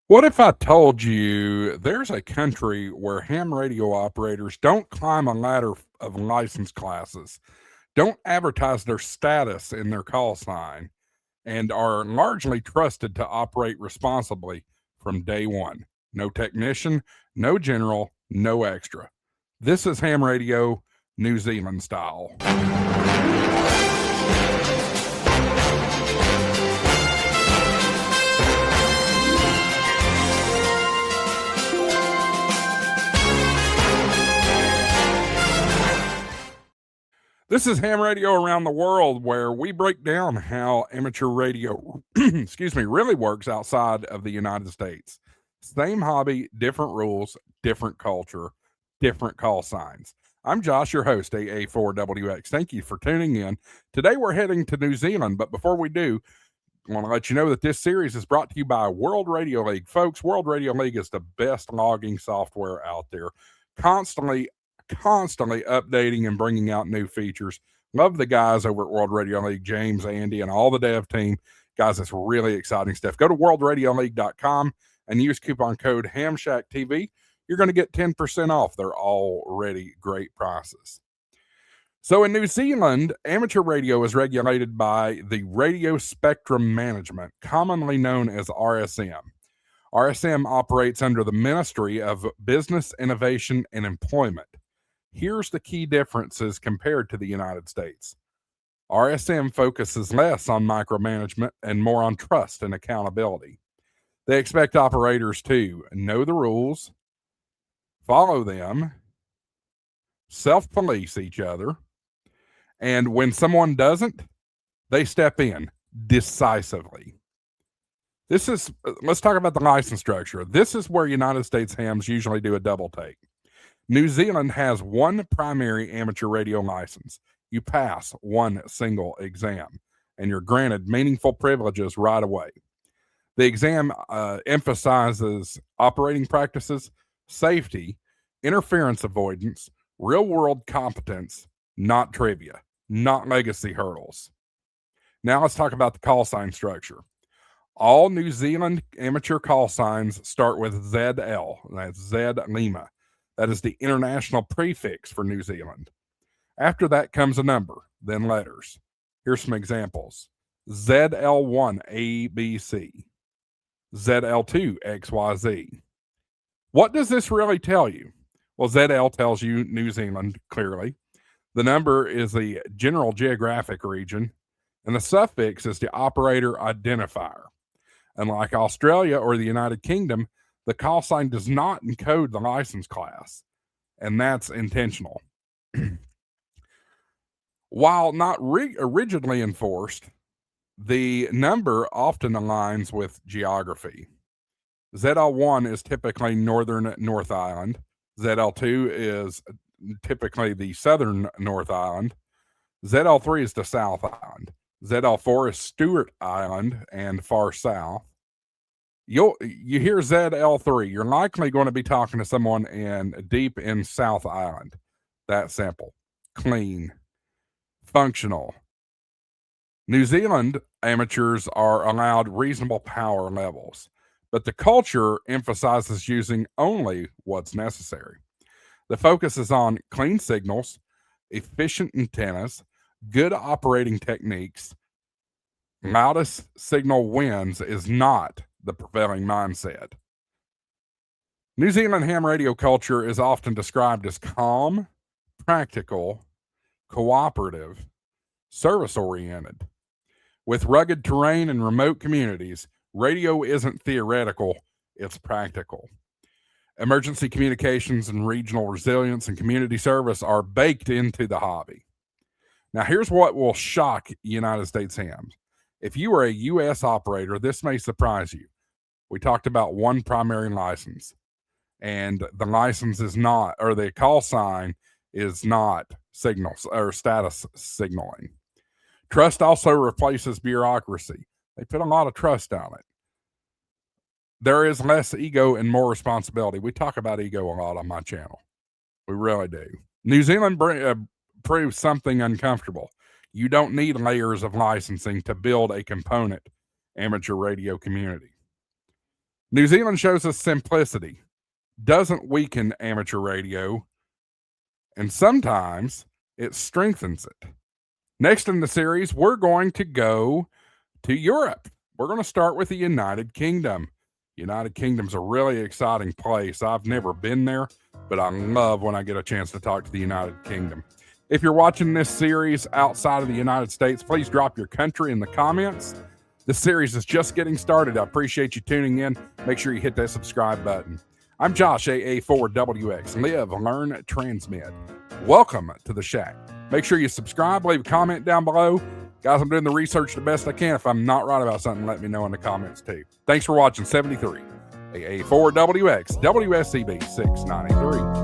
What if I told you there's a country where ham radio operators don't climb a ladder of license classes, don't advertise their status in their call sign, and are largely trusted to operate responsibly from day one? No technician, no general, no extra. This is ham radio, New Zealand style. This is Ham Radio Around the World, where we break down how amateur radio, really works outside of the United States. Same hobby, different rules, different culture, different call signs. I'm Josh, your host, AA4WX. Thank you for tuning in. Today we're heading to New Zealand, but before we do, I want to let you know that this series is brought to you by World Radio League. Folks, World Radio League is the best logging software out there. Constantly updating and bringing out new features. Love the guys over at World Radio League, James, Andy, and all the dev team. Guys, it's really exciting stuff. Go to worldradioleague.com and use coupon code HamShackTV. You're going to get 10% off. They're already great prices. So in New Zealand, amateur radio is regulated by the Radio Spectrum Management, commonly known as RSM. RSM operates under the Ministry of Business, Innovation, and Employment. Here's the key differences compared to the United States. RSM focuses less on micromanagement and more on trust and accountability. They expect operators to know the rules, follow them, self-police each other, and when someone doesn't, they step in decisively. Let's talk about the license structure. This is where United States hams usually do a double take. New Zealand has one primary amateur radio license. You pass one single exam, and you're granted meaningful privileges right away. The exam emphasizes operating practices, safety, interference avoidance, real-world competence, not trivia, not legacy hurdles. Now let's talk about the call sign structure. All New Zealand amateur call signs start with ZL, that's Z Lima. That is the international prefix for New Zealand. After that comes a number, then letters. Here's some examples. ZL1 ABC, ZL2 XYZ. What does this really tell you? Well, ZL tells you New Zealand, clearly. The number is the general geographic region, and the suffix is the operator identifier. Unlike Australia or the United Kingdom, the call sign does not encode the license class, and that's intentional. While not rigidly enforced, the number often aligns with geography. ZL1 is typically northern North Island. ZL2 is typically the southern North Island. ZL3 is the South Island. ZL4 is Stewart Island and far south. You hear ZL3, you're likely going to be talking to someone deep in South Island. That simple, clean, functional. New Zealand amateurs are allowed reasonable power levels, but the culture emphasizes using only what's necessary. The focus is on clean signals, efficient antennas, good operating techniques. Loudest signal wins is not the prevailing mindset. New Zealand ham radio culture is often described as calm, practical, cooperative, service-oriented. With rugged terrain and remote communities, radio isn't theoretical, it's practical. Emergency communications and regional resilience and community service are baked into the hobby. Now, here's what will shock United States hams. If you are a U.S. operator, this may surprise you. We talked about one primary license, and the license is not, or the call sign is not signals or status signaling. Trust also replaces bureaucracy. They put a lot of trust on it. There is less ego and more responsibility. We talk about ego a lot on my channel. We really do. New Zealand proves something uncomfortable. You don't need layers of licensing to build a component amateur radio community. New Zealand shows us simplicity doesn't weaken amateur radio, and sometimes it strengthens it. Next in the series, we're going to go to Europe. We're going to start with the United Kingdom. United Kingdom's a really exciting place. I've never been there, but I love when I get a chance to talk to the United Kingdom. If you're watching this series outside of the United States, please drop your country in the comments. This series is just getting started. I appreciate you tuning in. Make sure you hit that subscribe button. I'm Josh, AA4WX. Live, learn, transmit. Welcome to the Shack. Make sure you subscribe, leave a comment down below. Guys, I'm doing the research the best I can. If I'm not right about something, let me know in the comments too. Thanks for watching 73. AA4WX, WSCB 693.